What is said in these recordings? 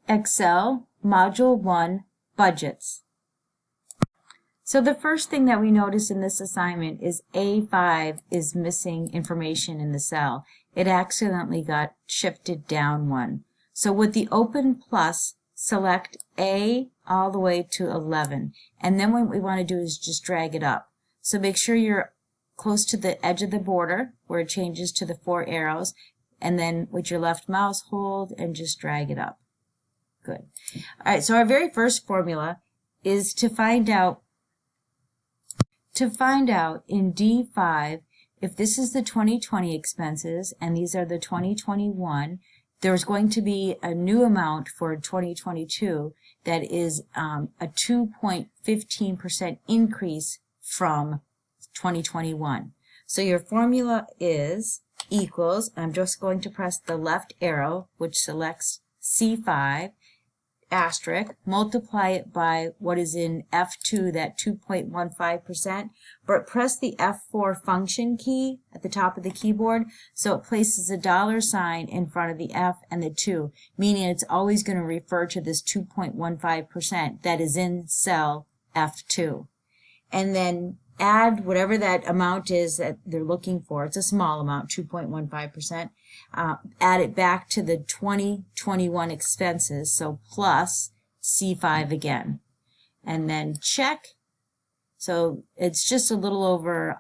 Excel, Module 1, Budgets. So the first thing that we notice in this assignment is A5 is missing information in the cell. It accidentally got shifted down one. So with the open plus, select A all the way to 11. And then what we want to do is just drag it up. So make sure you're close to the edge of the border where it changes to the 4 arrows. And then with your left mouse, hold and just drag it up. Good. All right, so our very first formula is to find out in D5 if this is the 2020 expenses and these are the 2021, there's going to be a new amount for 2022 that is a 2.15% increase from 2021. So your formula is equals, I'm just going to press the left arrow, which selects C5, asterisk, multiply it by what is in F2, that 2.15%, but press the F4 function key at the top of the keyboard so it places a $ in front of the F and the 2, meaning it's always going to refer to this 2.15% that is in cell F2. And then add whatever that amount is that they're looking for. It's a small amount, 2.15%. Add it back to the 2021 expenses, so plus C5 again. And then check. So it's just a little over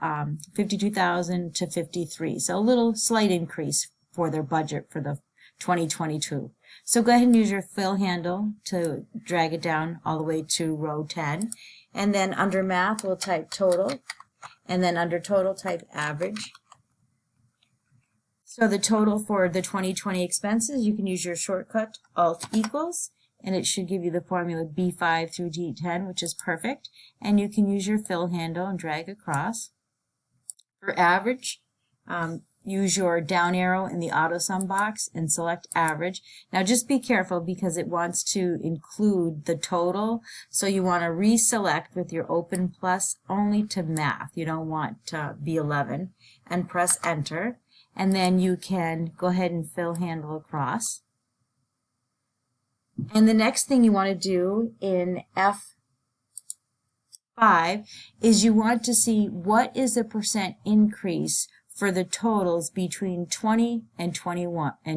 52,000 to 53. So a little slight increase for their budget for the 2022. So go ahead and use your fill handle to drag it down all the way to row 10. And then under math, we'll type total. And then under total, type average. So the total for the 2020 expenses, you can use your shortcut Alt equals, and it should give you the formula B5 through D10, which is perfect. And you can use your fill handle and drag across. For average, use your down arrow in the AutoSum box and select average. Now just be careful because it wants to include the total, so you want to reselect with your open plus only to math. You don't want B11, and press enter. And then you can go ahead and fill handle across. And the next thing you want to do in F5 is you want to see what is the percent increase for the totals between 2020 and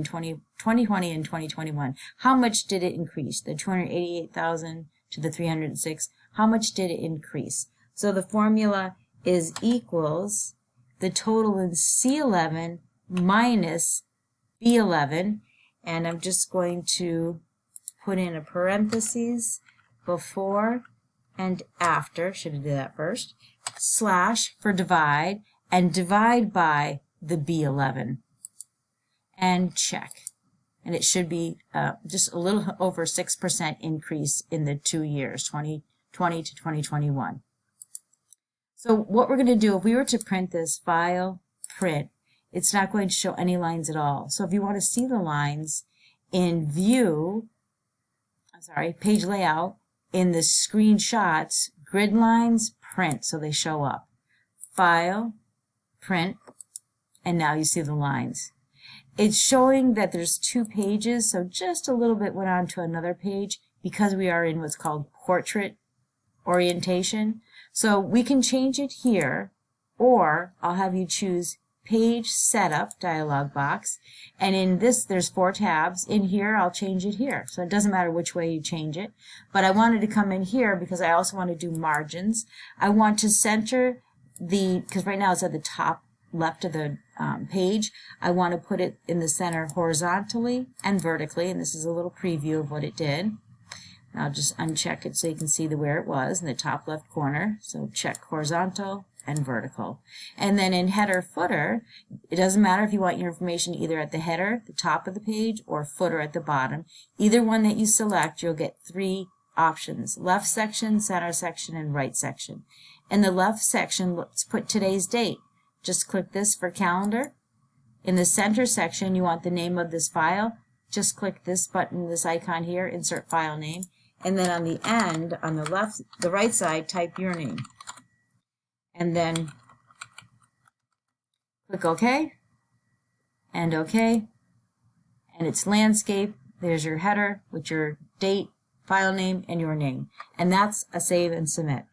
2021. How much did it increase? The 288,000 to the 306. How much did it increase? So the formula is equals the total in C11 minus B11, and I'm just going to put in a parentheses before and after, should have did that first, slash for divide, and divide by the B11, and check. And it should be just a little over 6% increase in the 2 years, 2020 to 2021. So what we're going to do, if we were to print this file, print, it's not going to show any lines at all. So if you want to see the lines in view, page layout, in the screenshots, grid lines, print, so they show up. File, print, and now you see the lines. It's showing that there's 2 pages, so just a little bit went on to another page because we are in what's called portrait orientation. So we can change it here, or I'll have you choose Page Setup dialog box, and in this there's 4 tabs. In here I'll change it here, so it doesn't matter which way you change it, but I wanted to come in here because I also want to do margins. I want to center because right now it's at the top left of the page. I want to put it in the center horizontally and vertically, and this is a little preview of what it did. I'll just uncheck it so you can see where it was in the top left corner. So check horizontal and vertical. And then in header footer, it doesn't matter if you want your information either at the header, the top of the page, or footer at the bottom. Either one that you select, you'll get 3 options: left section, center section, and right section. In the left section, let's put today's date. Just click this for calendar. In the center section, you want the name of this file. Just click this button, this icon here, insert file name. And then on the end, on the right side, type your name. And then click OK, and OK, and it's landscape, There's your header with your date, file name, and your name. And that's a save and submit.